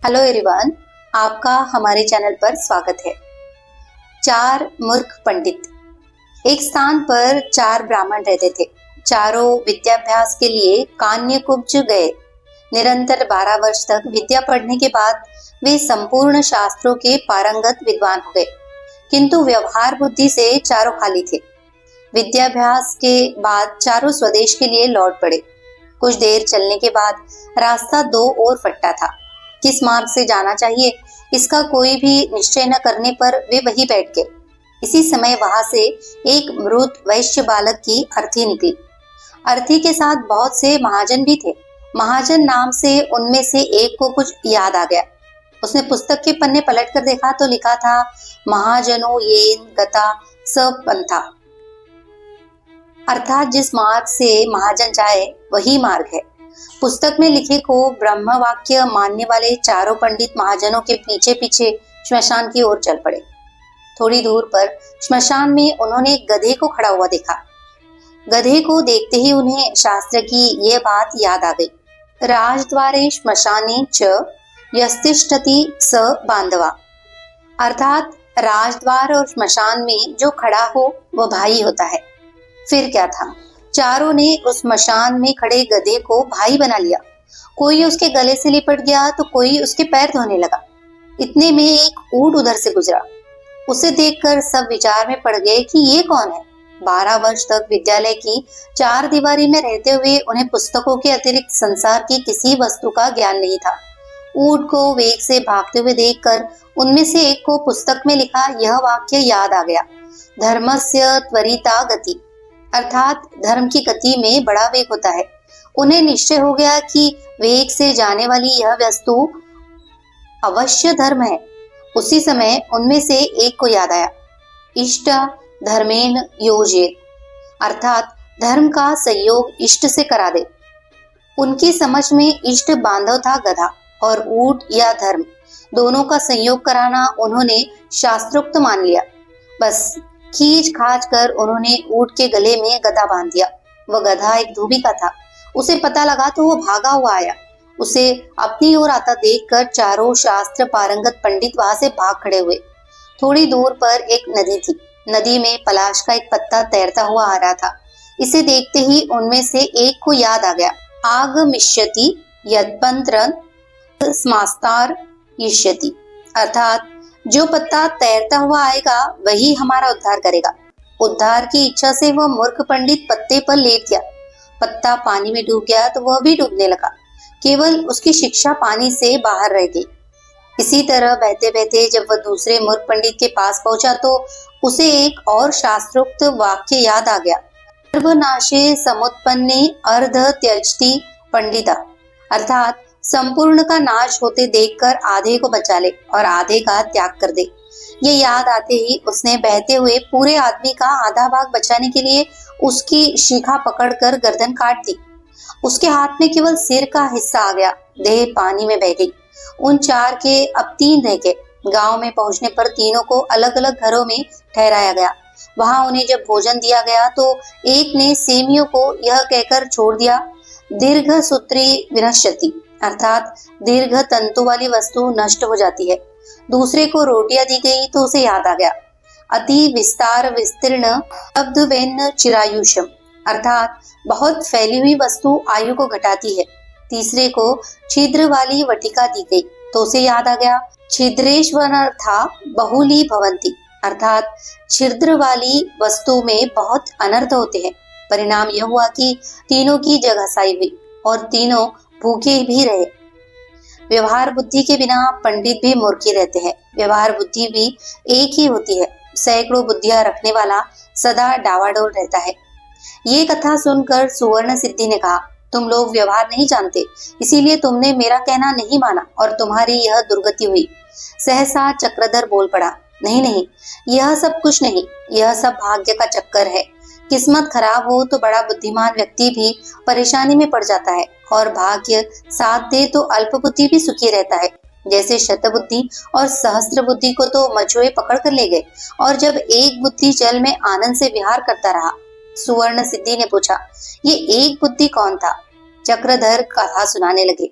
Hello everyone, आपका हमारे channel पर स्वागत है। चार मूर्ख पंडित। एक स्थान पर चार ब्राह्मण रहते थे। चारों विद्याभ्यास के लिए कान्यकुब्ज गए। निरंतर 12 वर्ष तक विद्या पढ़ने के बाद वे संपूर्ण शास्त्रों के पारंगत विद्वान हो गए, किंतु व्यवहार बुद्धि से चारों खाली थे। विद्याभ्यास के बाद चारों स्वदेश के लिए लौट पड़े। कुछ देर चलने के बाद रास्ता दो ओर फट्टा था। किस मार्ग से जाना चाहिए इसका कोई भी निश्चय न करने पर वे वहीं बैठ गए। इसी समय वहां से एक मृत वैश्य बालक की अर्थी निकली। अर्थी के साथ बहुत से महाजन भी थे। महाजन नाम से उनमें से एक को कुछ याद आ गया। उसने पुस्तक के पन्ने पलट कर देखा तो लिखा था, महाजनो येन गता स पंथा, अर्थात जिस मार्ग से महाजन जाए वही मार्ग है। पुस्तक में लिखे को ब्रह्म वाक्य मानने वाले चारों पंडित महाजनों के पीछे पीछे श्मशान की ओर चल पड़े। थोड़ी दूर पर श्मशान में उन्होंने एक गधे को खड़ा हुआ देखा। गधे को देखते ही उन्हें शास्त्र की यह बात याद आ गई, राजद्वारे श्मशाने च यस्तिष्ठति स बांधवा, अर्थात राजद्वार और श्मशान में जो खड़ा हो वह भाई होता है। फिर क्या था, चारों ने उस मशान में खड़े गधे को भाई बना लिया। कोई उसके गले से लिपट गया तो कोई उसके पैर धोने लगा। इतने में एक ऊंट उधर से गुजरा। उसे देखकर सब विचार में पड़ गए कि ये कौन है। 12 वर्ष तक विद्यालय की चार दीवारी में रहते हुए उन्हें पुस्तकों के अतिरिक्त संसार की किसी वस्तु का ज्ञान नहीं था। ऊंट को वेग से भागते हुए देखकर उनमें से एक को पुस्तक में लिखा यह वाक्य याद आ गया, धर्मस्य त्वरिता गति, अर्थात धर्म की गति में बड़ा वेग होता है। उन्हें निश्चय हो गया कि वेग से जाने वाली यह वस्तु अवश्य धर्म है। उसी समय उनमें से एक को याद आया, इष्ट धर्मेण योजेत, अर्थात धर्म का संयोग इष्ट से करा दे। उनकी समझ में इष्ट बांधव था गधा और ऊंट या धर्म, दोनों का संयोग कराना उन्होंने शास्त्रोक्त मान लिया। बस खींच खाच कर उन्होंने ऊंट के गले में गधा बांध दिया। वह गधा एक धोबी का था। उसे पता लगा तो वो भागा हुआ आया। उसे अपनी ओर आता देखकर चारों शास्त्र पारंगत पंडित वहां से भाग खड़े हुए। थोड़ी दूर पर एक नदी थी। नदी में पलाश का एक पत्ता तैरता हुआ आ रहा था। इसे देखते ही उनमें से एक को याद आ गया, आगमिष्यति यद्मंत्र स्मास्तार यिष्यति, अर्थात जो पत्ता तैरता हुआ आएगा वही हमारा उद्धार करेगा। उद्धार की इच्छा से वह मूर्ख पंडित पत्ते पर लेट गया। पत्ता पानी में डूब गया तो वह भी डूबने लगा। केवल उसकी शिक्षा पानी से बाहर रह गई। इसी तरह बहते बहते जब वह दूसरे मूर्ख पंडित के पास पहुंचा तो उसे एक और शास्त्रोक्त वाक्य याद आ गया, सर्वनाशे समुत्पन्ने अर्ध त्यजति पंडिता, अर्थात संपूर्ण का नाश होते देखकर आधे को बचा ले और आधे का त्याग कर दे। ये याद आते ही उसने बहते हुए पूरे आदमी का आधा भाग बचाने के लिए उसकी शिखा पकड़कर गर्दन काट दी। उसके हाथ में केवल सिर का हिस्सा आ गया। देह पानी में बह गई। उन चार के अब 3 रह गए। गांव में पहुंचने पर तीनों को अलग अलग घरों में ठहराया गया। वहां उन्हें जब भोजन दिया गया तो एक ने सेमियों को यह कहकर छोड़ दिया, दीर्घ सूत्री विनश्यति, अर्थात दीर्घ तंतु वाली वस्तु नष्ट हो जाती है। दूसरे को रोटियां दी गई तो उसे याद आ गया, अति विस्तार विस्तीर्ण अब्धवेन चिरायुषम, अर्थात बहुत फैली हुई वस्तु आयु को घटाती है। तीसरे को छिद्र वाली वटिका दी गई तो उसे याद आ गया, छिद्रेश्वरथा बहुली भवंती, अर्थात छिद्र वाली वस्तु में बहुत अनर्थ होते हैं। परिणाम यह हुआ कि तीनों की जगह साई हुई और तीनों भूखे भी रहे। व्यवहार बुद्धि के बिना पंडित भी मूर्ख रहते हैं। व्यवहार बुद्धि भी एक ही होती है। सैकड़ों बुद्धियां रखने वाला सदा डावाडोल रहता है। ये कथा सुनकर सुवर्ण सिद्धि ने कहा, तुम लोग व्यवहार नहीं जानते, इसीलिए तुमने मेरा कहना नहीं माना और तुम्हारी यह दुर्गति हुई। सहसा चक्रधर बोल पड़ा, नहीं नहीं, यह सब कुछ नहीं, यह सब भाग्य का चक्कर है। किस्मत खराब हो तो बड़ा बुद्धिमान व्यक्ति भी परेशानी में पड़ जाता है और भाग्य साथ दे तो अल्प बुद्धि भी सुखी रहता है। जैसे शतबुद्धि और सहस्त्र बुद्धि को तो मछुए पकड़ कर ले गए और जब एक बुद्धि जल में आनंद से विहार करता रहा। सुवर्ण सिद्धि ने पूछा, ये एक बुद्धि कौन था? चक्रधर कथा सुनाने लगे।